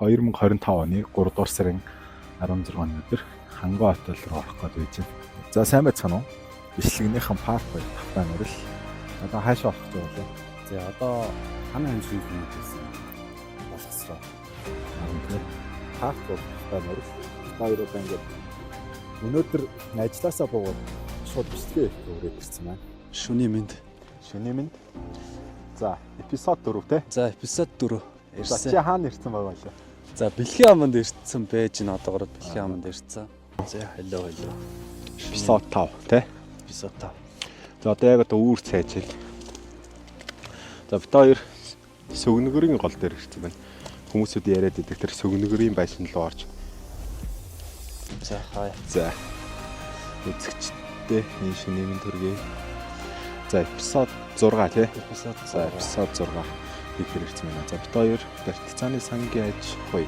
2025 оны 3 дугаар сарын 16-ны өдөр Хангай хотел руу орох гэж байж байна. За сайн байцгаана уу? Бичлэгнийхэн парк байх тавтай нэрэл. Одоо хаашаа орох гэж байна? За одоо хана хэмжиг хүмүүс гэсэн боловсроо. Тэгэхээр парк байх тавтай нэрэл. Баяраа ингээд өнөөдөр ажилласаа буугаад шууд бичлэгээ хийх үрээд ирсэн байна. Шүний мэнд. За эпизод 4 те. За эпизод 4 ирсэн. Чи хаана ирсэн байгаа вэ? За бэлгийн аманд ирсэн байж н одоогоор бэлгийн аманд ирсэн. За hello. Эпизод 5 те. Эпизод 5. За одоо яг одоо үүр цайж ил. За бид хоёр сүгнэгэрийн гол дээр ирсэн байна. Хүмүүсүүд яриад идэг тэр сүгнэгэрийн байшин руу орж. За хай. За үзэгчтэй энэ шүний мэнд төргий. За эпизод 6 тий. Эпизод 6. За эпизод 6 ихээр ирсэн байна. За бид хоёр Бертицааны сангийн аж хуй.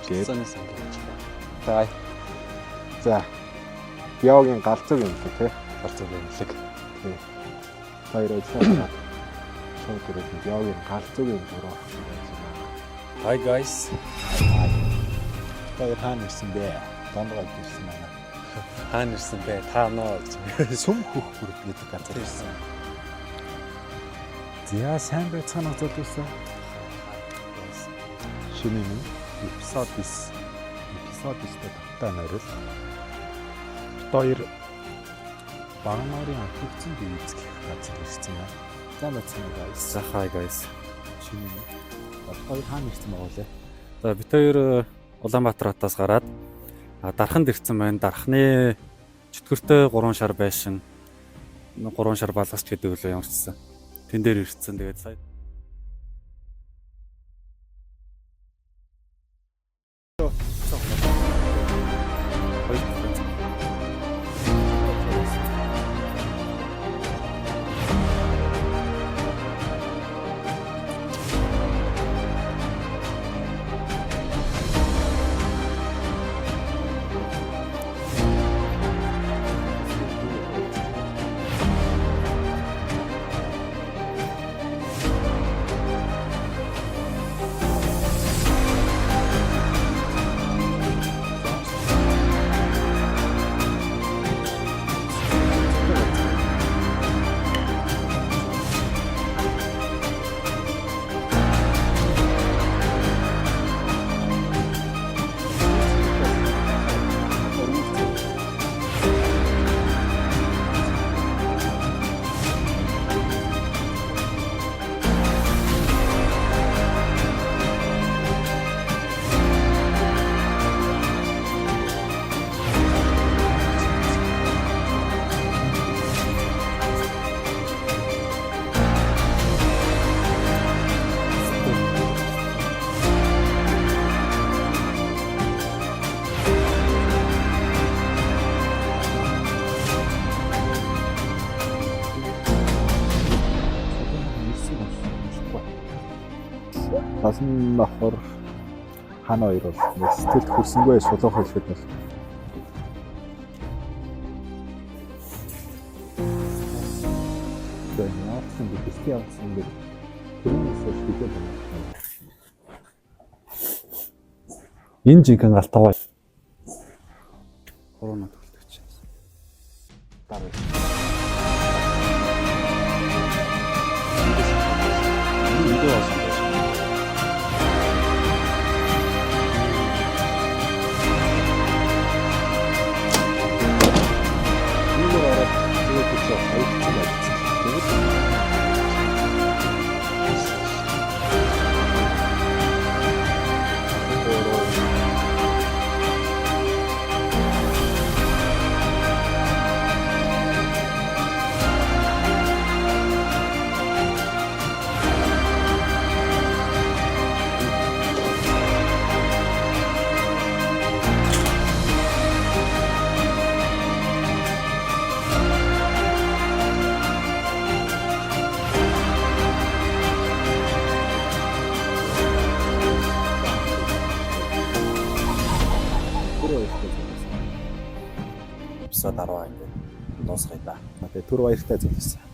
Бертицааны сангийн аж хуй. Бай. За биогийн галзуу юм л тий. Галзуу юм л. Тий. Хоёр ажиллаа. Шууд ирээд биогийн галзуу юм дөрөв. Hi guys. Хоёр хаана ирсэн бэ? Дондгой ирсэн байна. Хаана ирсэн бэ? Та нөө сүм хөх бүрд гэдэг газар ирсэн. За сайн байцгаана уу зөвлөсөн. Шүний минь эпизод 9. Эпизод 9-тэй тавтай нэрэл. Хоёр Багнарын анхны бие үзэх газар ирсэн байна. За байцгаана guys. За hi guys. Шүний минь. Хоёр хаана ирсэн байгаа вэ? За бид хоёр Улаанбаатар хотоос гараад Дарханд ирсэн байна. Дархны чөтгөртэй 3 шар байшин 3 шар балгач гэдэг үлээ ямарчсан. Тэн дээр ирсэн. Тэгээд сая Тасан нохор хана хоёр бол сэтгэлд хүрсэнгүй сулуух хэлэхэд бол яасан бэлтгэл явуулсан гэдэг тэрнээс шийдэл байна. Энэ жинхэнэ галтгаа корона төлөвч. дараа видео болсон. Эпизод 10 ингээд дуусгая да. Тэгээ түр баяртай зүйлсэн.